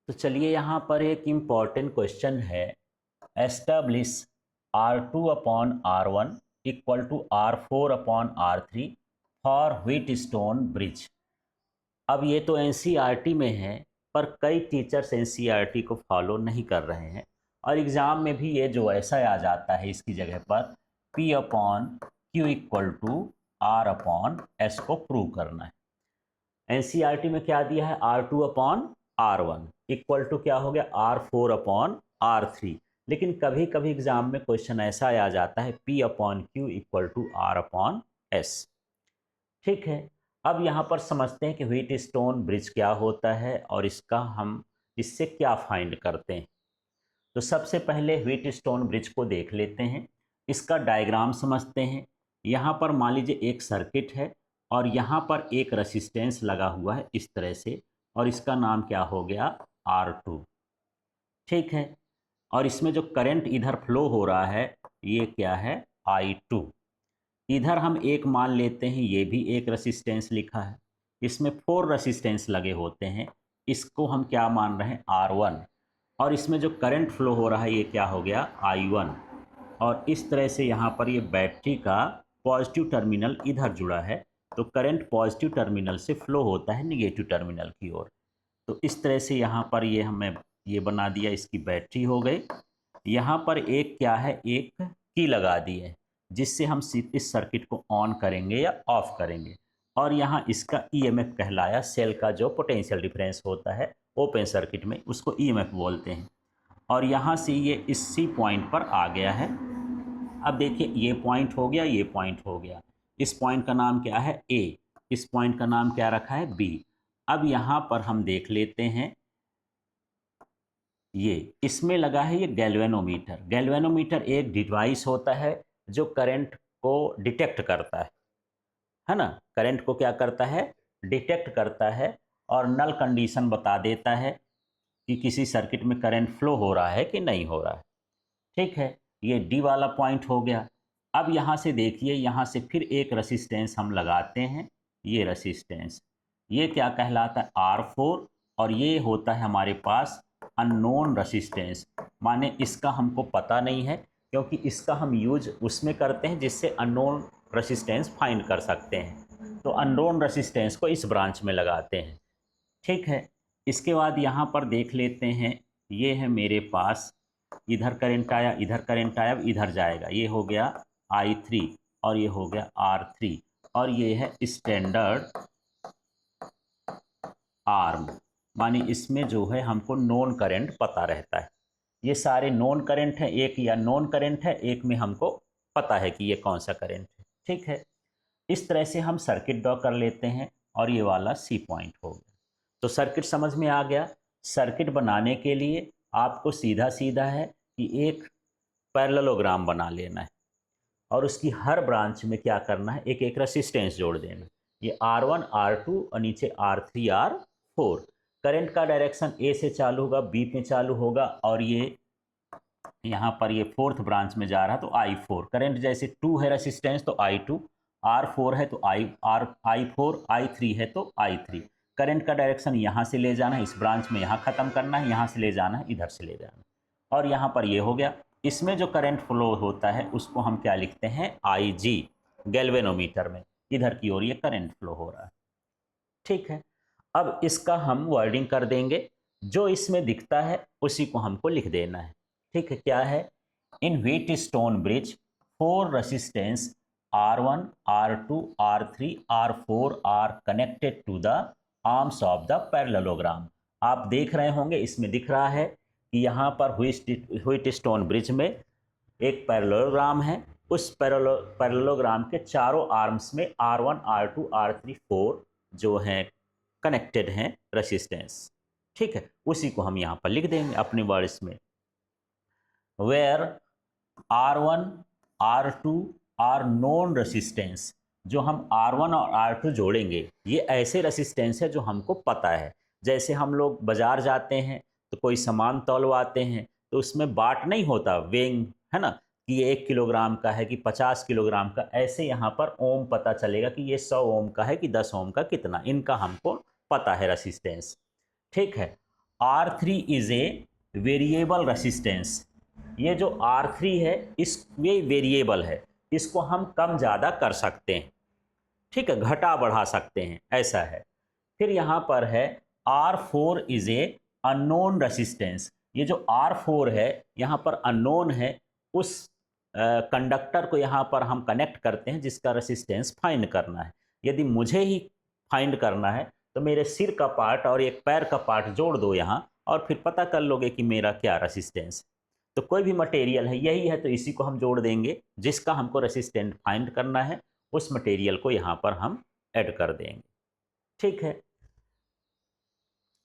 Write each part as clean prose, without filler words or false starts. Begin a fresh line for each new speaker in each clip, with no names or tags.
तो चलिए यहाँ पर एक इम्पॉर्टेंट क्वेश्चन है। Establish R2/R1 equal to R4/R3 for Wheatstone bridge. अब ये तो एनसीईआरटी में है, पर कई टीचर्स एनसीईआरटी को फॉलो नहीं कर रहे हैं और एग्ज़ाम में भी ये जो ऐसा आ जाता है इसकी जगह पर P/Q इक्वल टू R/S को प्रूव करना है। एनसीईआरटी में क्या दिया है, R2/R1 इक्वल टू क्या हो गया, R4/R3। लेकिन कभी कभी एग्जाम में क्वेश्चन ऐसा आ जाता है P/Q इक्वल टू R/S। ठीक है, अब यहाँ पर समझते हैं कि व्हीट स्टोन ब्रिज क्या होता है और इसका हम इससे क्या फाइंड करते हैं। तो सबसे पहले व्हीट स्टोन ब्रिज को देख लेते हैं, इसका डायग्राम समझते हैं। यहाँ पर मान लीजिए एक सर्किट है और यहाँ पर एक रेसिस्टेंस लगा हुआ है इस तरह से, और इसका नाम क्या हो गया, R2। ठीक है, और इसमें जो करंट इधर फ्लो हो रहा है ये क्या है, I2। इधर हम एक मान लेते हैं, ये भी एक रेसिस्टेंस लिखा है, इसमें 4 रेसिस्टेंस लगे होते हैं, इसको हम क्या मान रहे हैं, R1। और इसमें जो करंट फ्लो हो रहा है ये क्या हो गया, I1। और इस तरह से यहाँ पर ये बैटरी का पॉजिटिव टर्मिनल इधर जुड़ा है, तो करंट पॉजिटिव टर्मिनल से फ्लो होता है निगेटिव टर्मिनल की ओर। तो इस तरह से यहाँ पर ये हमें ये बना दिया, इसकी बैटरी हो गई। यहाँ पर एक क्या है, एक की लगा दी है जिससे हम इस सर्किट को ऑन करेंगे या ऑफ करेंगे। और यहाँ इसका ईएमएफ कहलाया, सेल का जो पोटेंशियल डिफरेंस होता है ओपन सर्किट में उसको ईएमएफ बोलते हैं। और यहाँ से ये इसी पॉइंट पर आ गया है। अब देखिए ये पॉइंट हो गया, ये पॉइंट हो गया, इस पॉइंट का नाम क्या है, ए, इस पॉइंट का नाम क्या रखा है, बी। अब यहाँ पर हम देख लेते हैं, ये इसमें लगा है ये गैल्वेनोमीटर। गैल्वेनोमीटर एक डिवाइस होता है जो करंट को डिटेक्ट करता है ना, करंट को क्या करता है, डिटेक्ट करता है और नल कंडीशन बता देता है कि किसी सर्किट में करंट फ्लो हो रहा है कि नहीं हो रहा है। ठीक है, ये डी वाला पॉइंट हो गया। अब यहाँ से देखिए, यहाँ से फिर एक रेसिस्टेंस हम लगाते हैं, ये रेसिस्टेंस ये क्या कहलाता है, R4। और ये होता है हमारे पास अननोन रेसिस्टेंस, माने इसका हमको पता नहीं है, क्योंकि इसका हम यूज उसमें करते हैं जिससे अननोन रेसिस्टेंस फाइंड कर सकते हैं। तो अननोन रेसिस्टेंस को इस ब्रांच में लगाते हैं। ठीक है, इसके बाद यहाँ पर देख लेते हैं, ये है मेरे पास, इधर करंट आया, इधर करंट आया, इधर जाएगा, ये हो गया I3 और ये हो गया R3। और ये है स्टैंडर्ड आर्म, माने इसमें जो है हमको नॉन करंट पता रहता है। ये सारे नॉन करंट है, एक या नॉन करंट है, एक में हमको पता है कि ये कौन सा करंट है। ठीक है, इस तरह से हम सर्किट ड्रॉ कर लेते हैं और ये वाला सी पॉइंट हो गया। तो सर्किट समझ में आ गया। सर्किट बनाने के लिए आपको सीधा सीधा है कि एक पैरेललोग्राम बना लेना है और उसकी हर ब्रांच में क्या करना है, एक एक रेसिस्टेंस जोड़ देना। ये R1 R2 और नीचे R3 R4। करंट का डायरेक्शन ए से चालू होगा, बी पे चालू होगा, और ये यहाँ पर ये फोर्थ ब्रांच में जा रहा है तो I4। करंट जैसे 2 है रेसिस्टेंस तो I2, R4 है तो I4, I3 है तो I3। करंट का डायरेक्शन यहाँ से ले जाना है, इस ब्रांच में यहाँ ख़त्म करना है, यहाँ से ले जाना है, इधर से ले जाना है। और यहाँ पर ये हो गया। इसमें जो करंट फ्लो होता है उसको हम क्या लिखते हैं, IG। गैल्वेनोमीटर में इधर की ओर ये करंट फ्लो हो रहा है। ठीक है, अब इसका हम वर्डिंग कर देंगे, जो इसमें दिखता है उसी को हमको लिख देना है। ठीक है, क्या है, in Wheatstone bridge 4 resistance R1 R2 R3 R4 are connected to the arms of the parallelogram. आप देख रहे होंगे, इसमें दिख रहा है कि यहाँ पर व्हीट स्टोन ब्रिज में एक पैरेललोग्राम है, उस पैरेललोग्राम के चारों आर्म्स में R1 R2 R3 4 जो हैं कनेक्टेड हैं रेसिस्टेंस। ठीक है, उसी को हम यहाँ पर लिख देंगे अपने वर्ड्स में, where R1 R2 are non resistance. जो हम R1 और R2 जोड़ेंगे ये ऐसे रेसिस्टेंस है जो हमको पता है। जैसे हम लोग बाजार जाते हैं तो कोई सामान तौलवाते हैं तो उसमें बाट नहीं होता, वेइंग है ना, कि ये 1 किलोग्राम का है कि 50 किलोग्राम का। ऐसे यहाँ पर ओम पता चलेगा कि ये 100 ओम का है कि 10 ओम का, कितना, इनका हमको पता है रेसिस्टेंस। ठीक है, R3 is a variable resistance. ये जो R3 है ये वेरिएबल है, इसको हम कम ज़्यादा कर सकते हैं, ठीक है, घटा बढ़ा सकते हैं, ऐसा है। फिर यहाँ पर है R4 is a unknown resistance. ये जो R4 है यहाँ पर अननोन है, उस कंडक्टर को यहाँ पर हम कनेक्ट करते हैं जिसका रेसिस्टेंस फाइंड करना है। यदि मुझे ही फाइंड करना है तो मेरे सिर का पार्ट और एक पैर का पार्ट जोड़ दो यहाँ, और फिर पता कर लोगे कि मेरा क्या रेसिस्टेंस। तो कोई भी मटेरियल है यही है तो इसी को हम जोड़ देंगे, जिसका हमको रेसिस्टेंट फाइंड करना है उस मटेरियल को यहाँ पर हम ऐड कर देंगे, ठीक है।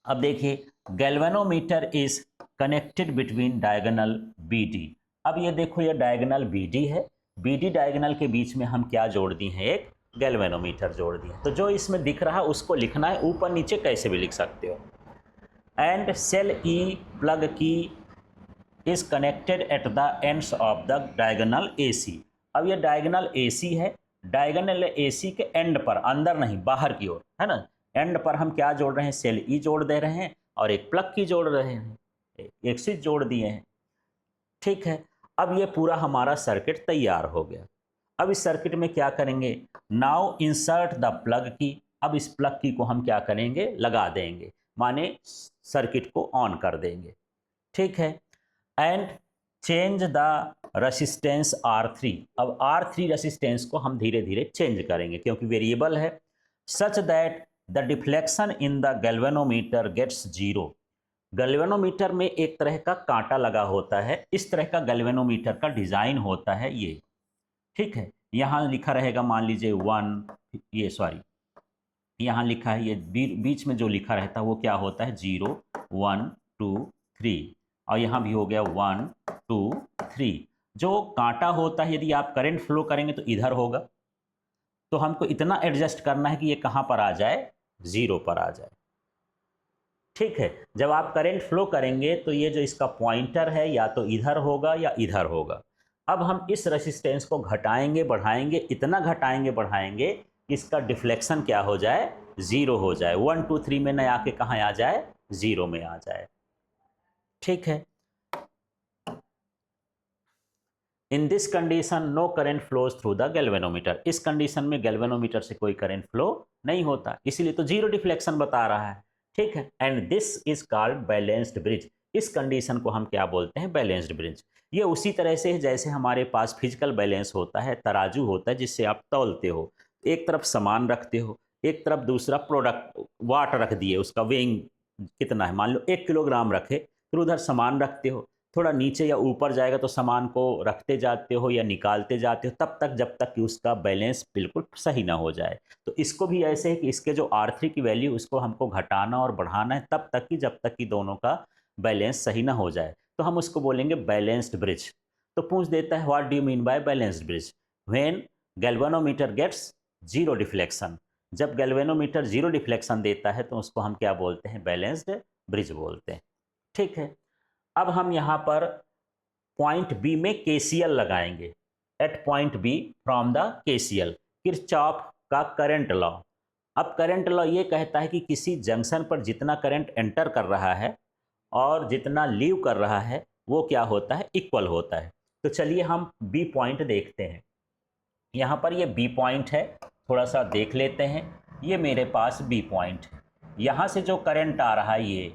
अब देखिए galvanometer is connected between diagonal BD। अब ये देखो ये डायगोनल BD है, BD डायगोनल के बीच में हम क्या जोड़ दिए हैं, एक गैल्वेनोमीटर जोड़ दिए। तो जो इसमें दिख रहा है उसको लिखना है, ऊपर नीचे कैसे भी लिख सकते हो। एंड सेल E प्लग की is connected at the ends of the diagonal AC। अब ये डायगोनल AC है, डायगोनल AC के एंड पर, अंदर नहीं बाहर की ओर, है ना, एंड पर हम क्या जोड़ रहे हैं, सेल E जोड़ दे रहे हैं और एक प्लग की जोड़ रहे हैं, एक स्विच जोड़ दिए हैं, ठीक है। अब ये पूरा हमारा सर्किट तैयार हो गया। अब इस सर्किट में क्या करेंगे, नाउ इंसर्ट द प्लग की। अब इस प्लग की को हम क्या करेंगे, लगा देंगे, माने सर्किट को ऑन कर देंगे, ठीक है। And change the resistance R3। अब R3 रेसिस्टेंस को हम धीरे धीरे चेंज करेंगे क्योंकि वेरिएबल है। Such that the deflection in the galvanometer gets 0। Galvanometer में एक तरह का कांटा लगा होता है, इस तरह का गैल्वेनोमीटर का डिजाइन होता है ये, ठीक है। यहाँ लिखा रहेगा, मान लीजिए 1, ये सॉरी यहाँ लिखा है, ये बीच में जो लिखा रहता है वो क्या होता है, 0 1 2 3, और यहाँ भी हो गया 1 2 3। जो कांटा होता है यदि आप करंट फ्लो करेंगे तो इधर होगा, तो हमको इतना एडजस्ट करना है कि ये कहाँ पर आ जाए, 0 पर आ जाए, ठीक है। जब आप करंट फ्लो करेंगे तो ये जो इसका पॉइंटर है या तो इधर होगा या इधर होगा। अब हम इस रेसिस्टेंस को घटाएंगे बढ़ाएंगे, इतना घटाएंगे बढ़ाएंगे कि इसका डिफ्लेक्शन क्या हो जाए, 0 हो जाए, 1 2 3 में न आके कहाँ आ जाए, 0 में आ जाए, ठीक है। In this condition no current flows through the galvanometer. इस कंडीशन में गैल्वेनोमीटर से कोई करंट फ्लो नहीं होता, इसीलिए तो 0 डिफ्लेक्शन बता रहा है, ठीक है। And this is called balanced bridge. इस कंडीशन को हम क्या बोलते हैं, बैलेंस्ड ब्रिज। ये उसी तरह से है जैसे हमारे पास फिजिकल बैलेंस होता है, तराजू होता है जिससे आप तौलते हो, एक तरफ सामान रखते हो, एक तरफ दूसरा प्रोडक्ट वाट रख दिए, उसका वेइंग कितना है, मान लो 1 किलोग्राम रखे, फिर उधर सामान रखते हो, थोड़ा नीचे या ऊपर जाएगा तो सामान को रखते जाते हो या निकालते जाते हो, तब तक जब तक कि उसका बैलेंस बिल्कुल सही ना हो जाए। तो इसको भी ऐसे है कि इसके जो R3 की वैल्यू उसको हमको घटाना और बढ़ाना है तब तक कि जब तक कि दोनों का बैलेंस सही ना हो जाए, तो हम उसको बोलेंगे बैलेंस्ड ब्रिज। तो पूछ देता है what do you mean by balanced bridge, when galvanometer gets 0 deflection. जब गैल्वेनोमीटर 0 डिफ्लेक्शन देता है तो उसको हम क्या बोलते हैं, बैलेंस्ड ब्रिज बोलते हैं, ठीक है। अब हम यहाँ पर पॉइंट बी में KCL लगाएंगे। At point B from the KCL, Kirchhoff का करंट लॉ। अब करंट लॉ ये कहता है कि किसी जंक्शन पर जितना करंट एंटर कर रहा है और जितना लीव कर रहा है वो क्या होता है, इक्वल होता है। तो चलिए हम बी पॉइंट देखते हैं। यहाँ पर ये बी पॉइंट है, थोड़ा सा देख लेते हैं। ये मेरे पास बी पॉइंट है, यहाँ से जो करंट आ रहा है ये,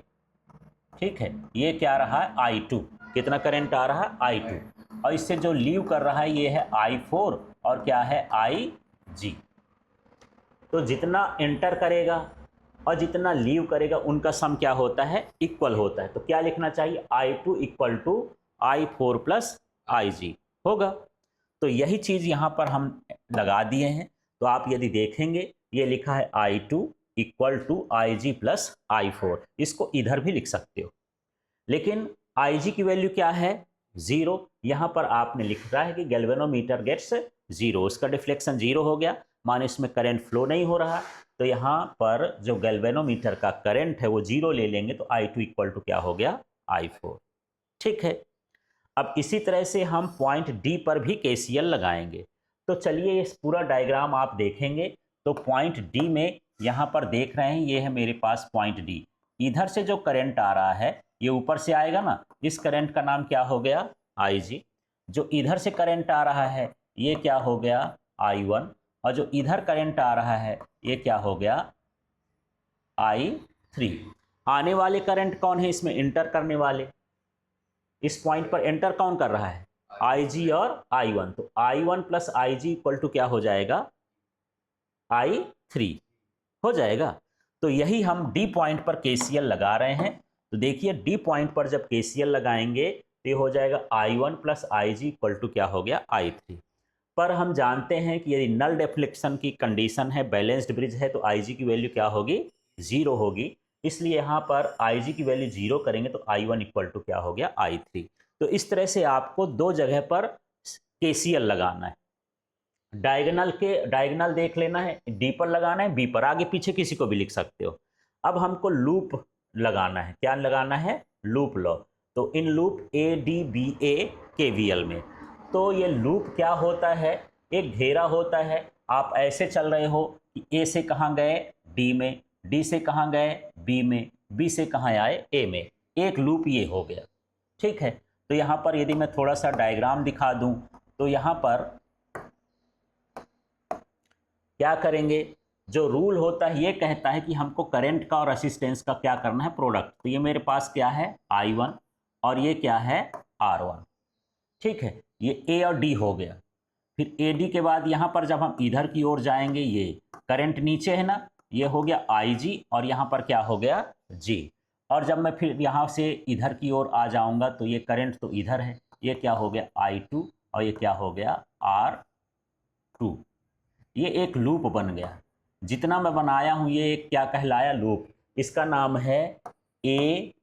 ठीक है, ये क्या रहा है, I2। कितना करंट आ रहा है, I2, और इससे जो लीव कर रहा है ये है I4 और क्या है, IG। तो जितना एंटर करेगा और जितना लीव करेगा उनका सम क्या होता है, इक्वल होता है। तो क्या लिखना चाहिए, I2 equal to I4 plus IG होगा। तो यही चीज़ यहाँ पर हम लगा दिए हैं। तो आप यदि देखेंगे ये लिखा है I2 equal to IG plus I4, इसको इधर भी लिख सकते हो, लेकिन IG की वैल्यू क्या है, 0। यहाँ पर आपने लिख रहा है कि गैल्वेनोमीटर गेट्स 0, उसका डिफ्लेक्शन 0 हो गया, माने इसमें करंट फ्लो नहीं हो रहा। तो यहाँ पर जो गैल्वेनोमीटर का करंट है वो 0 ले लेंगे, तो I2 इक्वल टू क्या हो गया, I4, ठीक है। अब इसी तरह से हम पॉइंट डी पर भी KCL लगाएंगे। तो चलिए इस पूरा डायग्राम आप देखेंगे तो पॉइंट डी में यहाँ पर देख रहे हैं, ये है मेरे पास पॉइंट डी, इधर से जो करंट आ रहा है ये ऊपर से आएगा ना, इस करंट का नाम क्या हो गया, IG। जो इधर से करंट आ रहा है ये क्या हो गया, I1। और जो इधर करंट आ रहा है ये क्या हो गया, I3। आने वाले करंट कौन है इसमें, इंटर करने वाले, इस पॉइंट पर एंटर कौन कर रहा है, IG और I1। तो I1 plus IG equal to क्या हो जाएगा, I3 हो जाएगा। तो यही हम डी पॉइंट पर KCL लगा रहे हैं। तो देखिए डी पॉइंट पर जब KCL लगाएंगे तो ये हो जाएगा I1 plus IG equal to क्या हो गया, I3। पर हम जानते हैं कि यदि नल डिफ्लेक्शन की कंडीशन है, बैलेंस्ड ब्रिज है, तो IG की वैल्यू क्या होगी, 0 होगी। इसलिए यहाँ पर IG की वैल्यू 0 करेंगे तो I1 इक्वल टू क्या हो गया, I3। तो इस तरह से आपको दो जगह पर KCL लगाना है। डायगोनल देख लेना है, डी पर लगाना है, बी पर, आगे पीछे किसी को भी लिख सकते हो। अब हमको लूप लगाना है, क्या लगाना है, लूप लॉ। तो इन लूप ADBA KVL में, तो ये लूप क्या होता है, एक घेरा होता है। आप ऐसे चल रहे हो कि ए से कहाँ गए, डी में, डी से कहाँ गए, बी में, बी से कहाँ आए, ए में, एक लूप ये हो गया। ठीक है, तो यहाँ पर यदि मैं थोड़ा सा डायग्राम दिखा दूं तो यहाँ पर क्या करेंगे, जो रूल होता है ये कहता है कि हमको करंट का और रेसिस्टेंस का क्या करना है, प्रोडक्ट। तो ये मेरे पास क्या है, I1 और ये क्या है, R1। ठीक है, ये A और D हो गया। फिर AD के बाद यहाँ पर जब हम इधर की ओर जाएंगे, ये करंट नीचे है ना, ये हो गया IG और यहाँ पर क्या हो गया, G। और जब मैं फिर यहाँ से इधर की ओर आ जाऊंगा तो ये करंट तो इधर है, ये क्या हो गया, I2 और ये क्या हो गया, R2। ये एक लूप बन गया। जितना मैं बनाया हूं ये एक क्या कहलाया, लूप। इसका नाम है ADBA,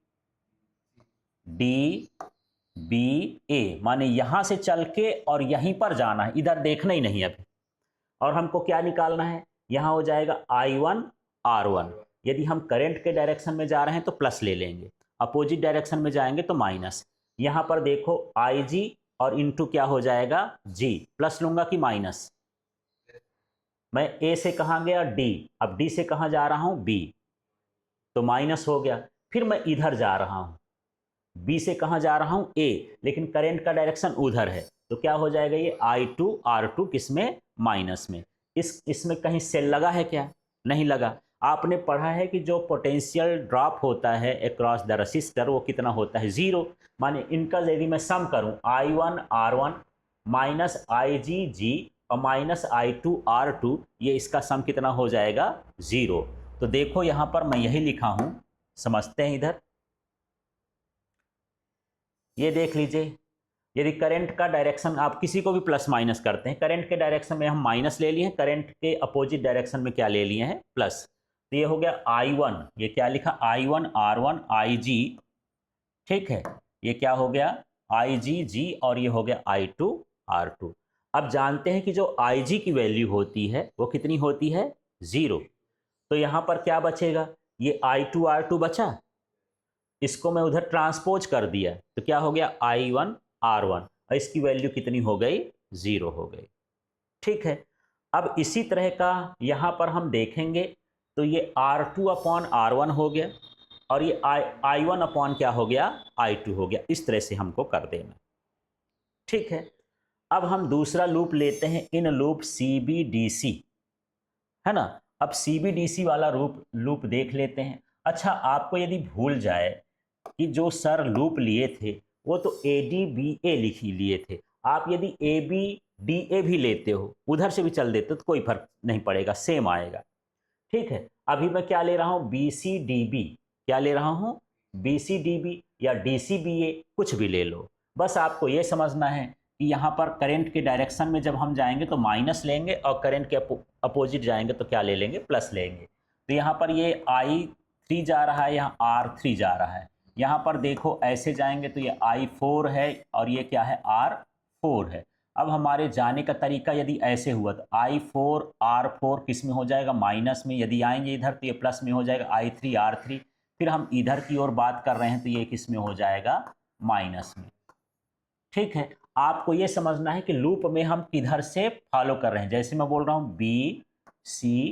माने यहां से चल के और यहीं पर जाना है, इधर देखना ही नहीं अभी। और हमको क्या निकालना है, यहां हो जाएगा I1 R1। यदि हम करंट के डायरेक्शन में जा रहे हैं तो प्लस ले लेंगे, अपोजिट डायरेक्शन में जाएंगे तो माइनस। यहां पर देखो IG और इंटू क्या हो जाएगा, G। प्लस लूंगा कि माइनस, मैं A से कहाँ गया, D, अब D से कहाँ जा रहा हूँ, B, तो माइनस हो गया। फिर मैं इधर जा रहा हूँ, B से कहाँ जा रहा हूँ, A, लेकिन करंट का डायरेक्शन उधर है, तो क्या हो जाएगा, ये I2 R2 किसमें, माइनस में। इसमें कहीं सेल लगा है क्या, नहीं लगा। आपने पढ़ा है कि जो पोटेंशियल ड्रॉप होता है अक्रॉस द रसिस्टर वो कितना होता है, 0। माने इनका यदि मैं सम करूँ, I1 R1 माइनस IG और माइनस I2 R2, ये इसका सम कितना हो जाएगा, 0। तो देखो यहां पर मैं यही लिखा हूं, समझते हैं इधर, ये देख लीजिए। यदि करंट का डायरेक्शन, आप किसी को भी प्लस माइनस करते हैं, करंट के डायरेक्शन में हम माइनस ले लिए हैं, करंट के अपोजिट डायरेक्शन में क्या ले लिए हैं, प्लस। तो ये हो गया I1, ये क्या लिखा, I1 R1 IG। ठीक है, ये क्या हो गया, IgG और ये हो गया I2 R2। अब जानते हैं कि जो IG की वैल्यू होती है वो कितनी होती है, 0। तो यहां पर क्या बचेगा, ये I2 R2 बचा, इसको मैं उधर ट्रांसपोज कर दिया तो क्या हो गया, I1 R1 और इसकी वैल्यू कितनी हो गई, 0 हो गई। ठीक है, अब इसी तरह का यहां पर हम देखेंगे तो ये R2 अपॉन R1 हो गया और ये I1 अपॉन क्या हो गया, I2 हो गया। इस तरह से हमको कर देना। ठीक है, अब हम दूसरा लूप लेते हैं, इन लूप CBDC, है ना। अब CBDC वाला लूप देख लेते हैं। अच्छा, आपको यदि भूल जाए कि जो सर लूप लिए थे वो तो ADBA लिए थे, आप यदि ABDA भी लेते हो, उधर से भी चल देते हो तो कोई फर्क नहीं पड़ेगा, सेम आएगा। ठीक है, अभी मैं क्या ले रहा हूं, BCDB, क्या ले रहा हूं, BCDB या DCBA, कुछ भी ले लो। बस आपको ये समझना है कि यहाँ पर करंट के डायरेक्शन में जब हम जाएंगे तो माइनस लेंगे और करंट के अपोजिट जाएंगे तो क्या ले लेंगे, प्लस लेंगे। तो यहाँ पर ये I3 जा रहा है, यहाँ R3 जा रहा है। यहाँ पर देखो ऐसे जाएंगे तो ये I4 है और ये क्या है, R4 है। अब हमारे जाने का तरीका यदि ऐसे हुआ तो I4 R4 किस में हो जाएगा, माइनस में। यदि आएंगे इधर तो ये प्लस में हो जाएगा, I3 R3। फिर हम इधर की ओर बात कर रहे हैं तो ये किस में हो जाएगा, माइनस में। ठीक है, आपको ये समझना है कि लूप में हम किधर से फॉलो कर रहे हैं। जैसे मैं बोल रहा हूं BCDB,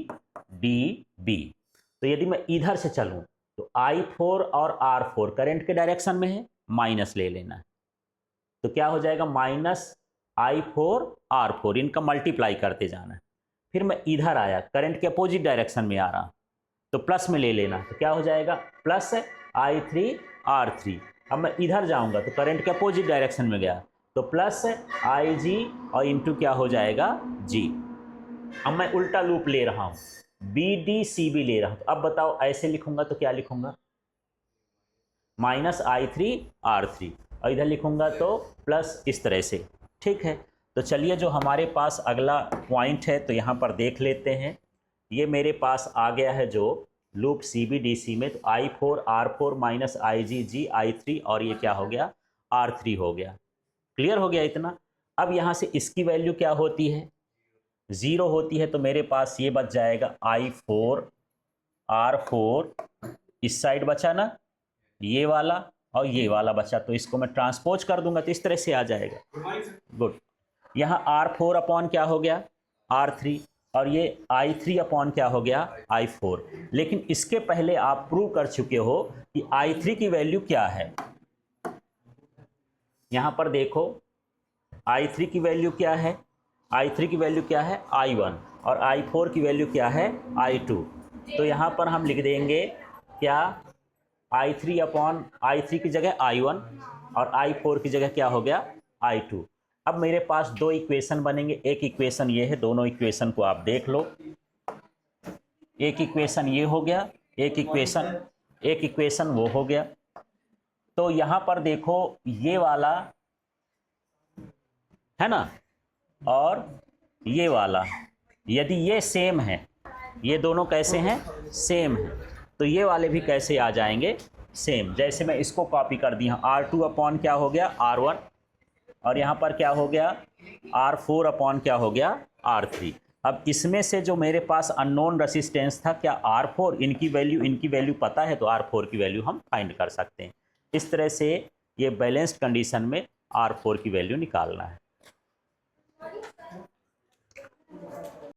तो यदि मैं इधर से चलूं तो I4 और R4 करंट के डायरेक्शन में है, माइनस ले लेना है। तो क्या हो जाएगा, -I4 R4, इनका मल्टीप्लाई करते जाना है। फिर मैं इधर आया, करंट के अपोजिट डायरेक्शन में आ रहा, तो प्लस में ले लेना, तो क्या हो जाएगा प्लस I3R3। अब मैं इधर जाऊंगा तो करंट के अपोजिट डायरेक्शन में गया, तो प्लस IG और इंटू क्या हो जाएगा G। अब मैं उल्टा लूप ले रहा हूँ, BDCB ले रहा हूँ। तो अब बताओ ऐसे लिखूंगा तो क्या लिखूंगा, -I3R3, और इधर लिखूंगा तो प्लस, इस तरह से। ठीक है, तो चलिए जो हमारे पास अगला पॉइंट है तो यहाँ पर देख लेते हैं। ये मेरे पास आ गया है जो लूप CBDC में, तो I4R4 माइनस IGG I3, और ये क्या हो गया R3 हो गया। क्लियर हो गया इतना। अब यहाँ से इसकी वैल्यू क्या होती है, 0 होती है, तो मेरे पास ये बच जाएगा I4R4, इस साइड बचा ना, ये वाला और ये वाला बचा, तो इसको मैं ट्रांसपोज कर दूंगा तो इस तरह से आ जाएगा। गुड। यहाँ R4 अपॉन क्या हो गया R3, और ये I3 अपॉन क्या हो गया I4। लेकिन इसके पहले आप प्रूव कर चुके हो कि I3 की वैल्यू क्या है। यहाँ पर देखो I3 की वैल्यू क्या है, I3 की वैल्यू क्या है I1, और I4 की वैल्यू क्या है I2। तो यहाँ पर हम लिख देंगे क्या, I3 अपॉन I3 की जगह I1 और I4 की जगह क्या हो गया I2। अब मेरे पास दो इक्वेशन बनेंगे, एक इक्वेशन ये है, दोनों इक्वेशन को आप देख लो। एक इक्वेशन ये हो गया, एक इक्वेशन वो हो गया। तो यहाँ पर देखो ये वाला है ना, और ये वाला, यदि ये सेम है, ये दोनों कैसे हैं सेम है, तो ये वाले भी कैसे आ जाएंगे सेम। जैसे मैं इसको कॉपी कर दिया, R2 अपॉन क्या हो गया R1, और यहाँ पर क्या हो गया R4 अपॉन क्या हो गया R3। अब इसमें से जो मेरे पास अननोन रेसिस्टेंस था क्या R4, इनकी वैल्यू पता है, तो R4 की वैल्यू हम फाइंड कर सकते हैं। इस तरह से ये बैलेंस्ड कंडीशन में R4 की वैल्यू निकालना है।